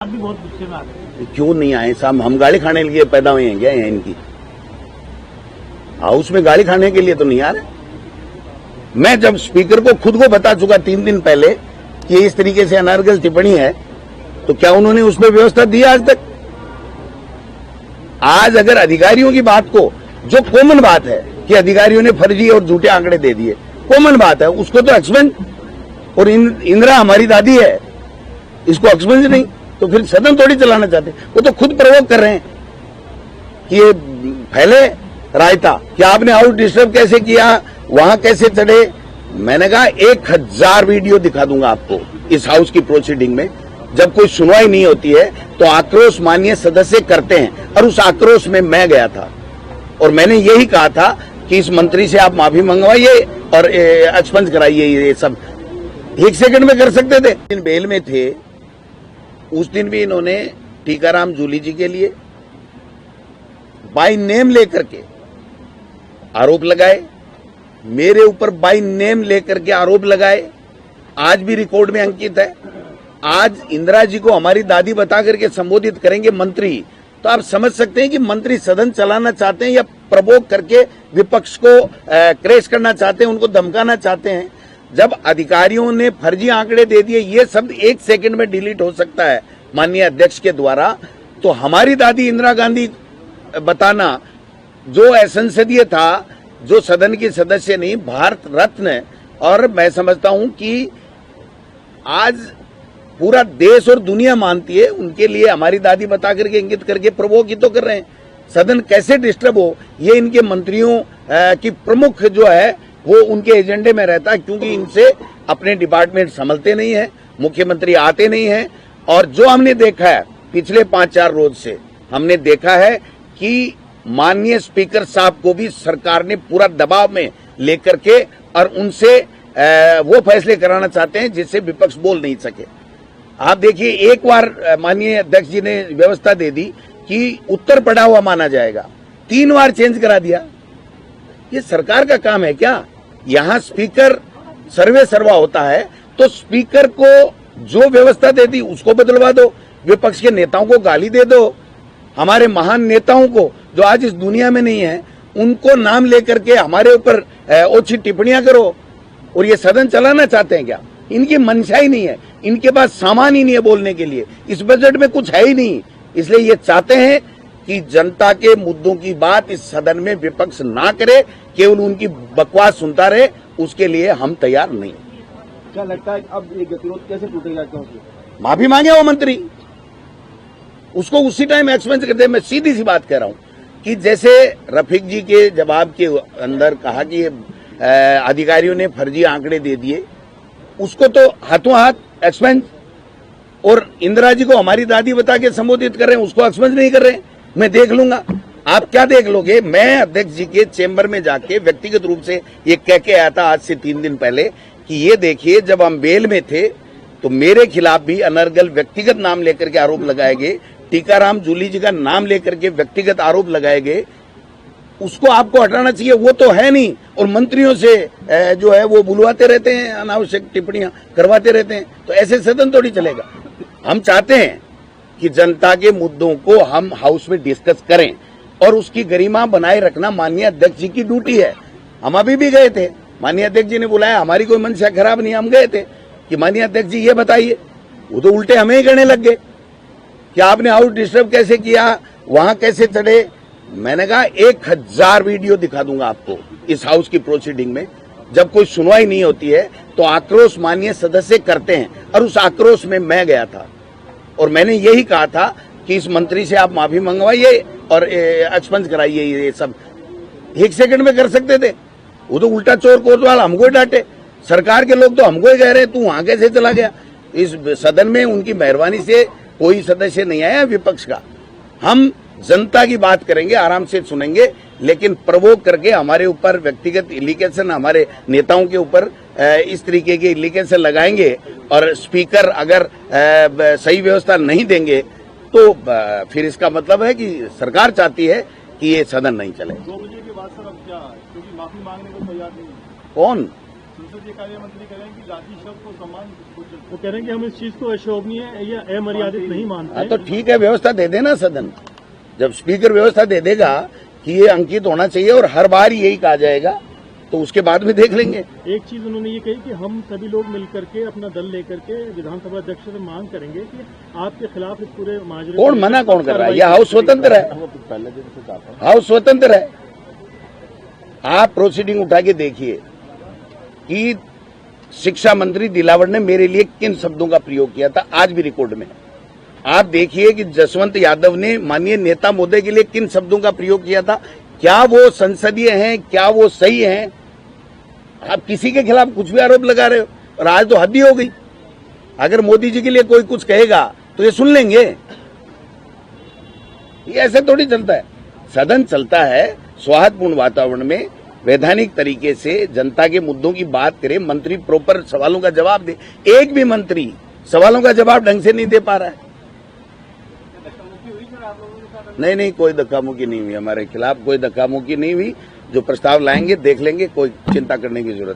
आप भी बहुत गुस्से में आते हैं। क्यों नहीं आए साहब? हम गाली खाने के लिए पैदा हुए हैं क्या यहाँ इनकी? हाउस में गाली खाने के लिए तो नहीं आ रहे। मैं जब स्पीकर को खुद को बता चुका 3 दिन पहले कि इस तरीके से अनर्गल टिप्पणी है, तो क्या उन्होंने उस पर व्यवस्था दी आज तक? आज अगर अधिकारियों की बात को, जो कॉमन बात है कि अधिकारियों ने फर्जी और झूठे आंकड़े दे दिए, कॉमन बात है, उसको तो एक्सपेंड, और इंदिरा हमारी दादी है, इसको एक्सपेंड नहीं, तो फिर सदन थोड़ी चलाना चाहते। वो तो खुद प्रवोक कर रहे हैं कि ये फैले रायता कि आपने हाउस डिस्टर्ब कैसे किया, वहां कैसे चढ़े। मैंने कहा 1000 वीडियो दिखा दूंगा आपको इस हाउस की प्रोसीडिंग में। जब कोई सुनवाई नहीं होती है तो आक्रोश माननीय सदस्य करते हैं, और उस आक्रोश में मैं गया था और मैंने यही कहा था कि इस मंत्री से आप माफी मंगवाइए और एक्सपंज कराइए। ये सब 1 सेकंड में कर सकते थे। दिन बेल में थे, उस दिन भी इन्होंने टीकाराम जूली जी के लिए बाय नेम लेकर के आरोप लगाए, मेरे ऊपर बाय नेम लेकर के आरोप लगाए, आज भी रिकॉर्ड में अंकित है। आज इंदिरा जी को हमारी दादी बता करके संबोधित करेंगे मंत्री, तो आप समझ सकते हैं कि मंत्री सदन चलाना चाहते हैं या प्रवोक करके विपक्ष को क्रेश करना चाहते हैं, उनको धमकाना चाहते हैं। जब अधिकारियों ने फर्जी आंकड़े दे दिए, ये शब्द 1 सेकंड में डिलीट हो सकता है माननीय अध्यक्ष के द्वारा, तो हमारी दादी इंदिरा गांधी बताना जो असंसदीय था, जो सदन की सदस्य नहीं, भारत रत्न। और मैं समझता हूं कि आज पूरा देश और दुनिया मानती है, उनके लिए हमारी दादी बता करके इंगित करके प्रवोक ही तो कर रहे हैं। सदन कैसे डिस्टर्ब हो, ये इनके मंत्रियों की प्रमुख जो है वो उनके एजेंडे में रहता है, क्योंकि इनसे अपने डिपार्टमेंट संभलते नहीं है, मुख्यमंत्री आते नहीं है। और जो हमने देखा है पिछले 5-4 रोज से, हमने देखा है कि माननीय स्पीकर साहब को भी सरकार ने पूरा दबाव में लेकर के और उनसे वो फैसले कराना चाहते हैं जिससे विपक्ष बोल नहीं सके। आप देखिए, एक बार माननीय अध्यक्ष जी ने व्यवस्था दे दी कि उत्तर पड़ा हुआ माना जाएगा, 3 बार चेंज करा दिया। ये सरकार का काम है क्या? यहाँ स्पीकर सर्वे सर्वा होता है, तो स्पीकर को जो व्यवस्था दे दी उसको बदलवा दो, विपक्ष के नेताओं को गाली दे दो, हमारे महान नेताओं को जो आज इस दुनिया में नहीं है उनको नाम लेकर के हमारे ऊपर ओछी टिप्पणियां करो। और ये सदन चलाना चाहते हैं क्या? इनकी मंशा ही नहीं है, इनके पास सामान ही नहीं है बोलने के लिए, इस बजट में कुछ है ही नहीं। इसलिए ये चाहते हैं कि जनता के मुद्दों की बात इस सदन में विपक्ष ना करे, केवल उनकी बकवास सुनता रहे। उसके लिए हम तैयार नहीं। क्या लगता है अब ये गतिरोध कैसे टूटेगा? माफी मांगे वो मंत्री, उसको उसी टाइम एक्सपेंस करते। मैं सीधी सी बात कह रहा हूं कि जैसे रफीक जी के जवाब के अंदर कहा कि अधिकारियों ने फर्जी आंकड़े दे दिए, उसको तो हाथों हाथ एक्सपेंस, और इंदिरा जी को हमारी दादी बता के संबोधित कर रहे हैं, उसको एक्सपेंस नहीं कर रहे हैं। मैं देख लूंगा। आप क्या देख लोगे? मैं अध्यक्ष जी के चेंबर में जाके व्यक्तिगत रूप से ये कह के आया था आज से 3 दिन पहले कि ये देखिए, जब हम बेल में थे तो मेरे खिलाफ भी अनर्गल व्यक्तिगत नाम लेकर के आरोप लगाए गए, टीकाराम जूली जी का नाम लेकर के व्यक्तिगत आरोप लगाए गए, उसको आपको हटाना चाहिए। वो तो है नहीं, और मंत्रियों से जो है वो बुलवाते रहते हैं, अनावश्यक टिप्पणियां करवाते रहते हैं, तो ऐसे सदन थोड़ी चलेगा। हम चाहते हैं कि जनता के मुद्दों को हम हाउस में डिस्कस करें, और उसकी गरिमा बनाए रखना माननीय अध्यक्ष जी की ड्यूटी है। हम अभी भी गए थे, माननीय अध्यक्ष जी ने बुलाया, हमारी कोई मंशा खराब नहीं, हम गए थे कि माननीय अध्यक्ष जी ये बताइए। वो तो उल्टे हमें ही करने लग गए कि आपने हाउस डिस्टर्ब कैसे किया, वहां कैसे चढ़े। मैंने कहा 1000 वीडियो दिखा दूंगा आपको इस हाउस की प्रोसीडिंग में। जब कोई सुनवाई नहीं होती है तो आक्रोश माननीय सदस्य करते हैं, और उस आक्रोश में मैं गया था और मैंने यही कहा था कि इस मंत्री से आप माफी मंगवाइए और एक्सपंज कराइए। ये सब 1 सेकंड में कर सकते थे। वो तो उल्टा चोर कोतवाल हमको ही डांटे, सरकार के लोग तो हमको ही कह रहे हैं तू वहां कैसे चला गया। इस सदन में उनकी मेहरबानी से कोई सदस्य नहीं आया विपक्ष का। हम जनता की बात करेंगे, आराम से सुनेंगे, लेकिन प्रवोक करके हमारे ऊपर व्यक्तिगत इलिगेशन, हमारे नेताओं के ऊपर इस तरीके के इलिगेशन लगाएंगे, और स्पीकर अगर सही व्यवस्था नहीं देंगे तो फिर इसका मतलब है कि सरकार चाहती है कि ये सदन नहीं चले। 2 बजे के बाद सर अब क्या है? क्योंकि माफी मांगने को तैयार नहीं। कौन? संसदीय कार्य मंत्री कह रहे हैं कि जाति शब्द को सम्मान वो कह रहे हैं कि हम इस चीज को अशोभनीय या अमर्यादित नहीं मानते हाँ तो ठीक है, व्यवस्था दे देना सदन। जब स्पीकर व्यवस्था दे देगा कि ये अंकित होना चाहिए और हर बार यही कहा जाएगा तो उसके बाद में देख लेंगे। एक चीज उन्होंने ये कही कि हम सभी लोग मिलकर के अपना दल लेकर के विधानसभा अध्यक्ष से मांग करेंगे कि आपके खिलाफ इस पूरे माजरे कौन मना कौन कर रहा है? यह हाउस स्वतंत्र है, पहले दिन से चाहता हूँ। हाउस स्वतंत्र है। आप प्रोसीडिंग उठा के देखिए कि शिक्षा मंत्री दिलावर ने मेरे लिए किन शब्दों का प्रयोग किया था, आज भी रिकॉर्ड में। आप देखिए कि जसवंत यादव ने माननीय नेता महोदय के लिए किन शब्दों का प्रयोग किया था। क्या वो संसदीय हैं, क्या वो सही हैं? आप किसी के खिलाफ कुछ भी आरोप लगा रहे हो और आज तो हद ही हो गई। अगर मोदी जी के लिए कोई कुछ कहेगा तो ये सुन लेंगे। ये ऐसे थोड़ी चलता है। सदन चलता है सौहार्दपूर्ण वातावरण में, वैधानिक तरीके से जनता के मुद्दों की बात करे, मंत्री प्रॉपर सवालों का जवाब दे। एक भी मंत्री सवालों का जवाब ढंग से नहीं दे पा रहा है। नहीं, कोई धक्का-मुक्की नहीं हुई, हमारे खिलाफ कोई धक्का-मुक्की नहीं हुई। जो प्रस्ताव लाएंगे देख लेंगे, कोई चिंता करने की जरूरत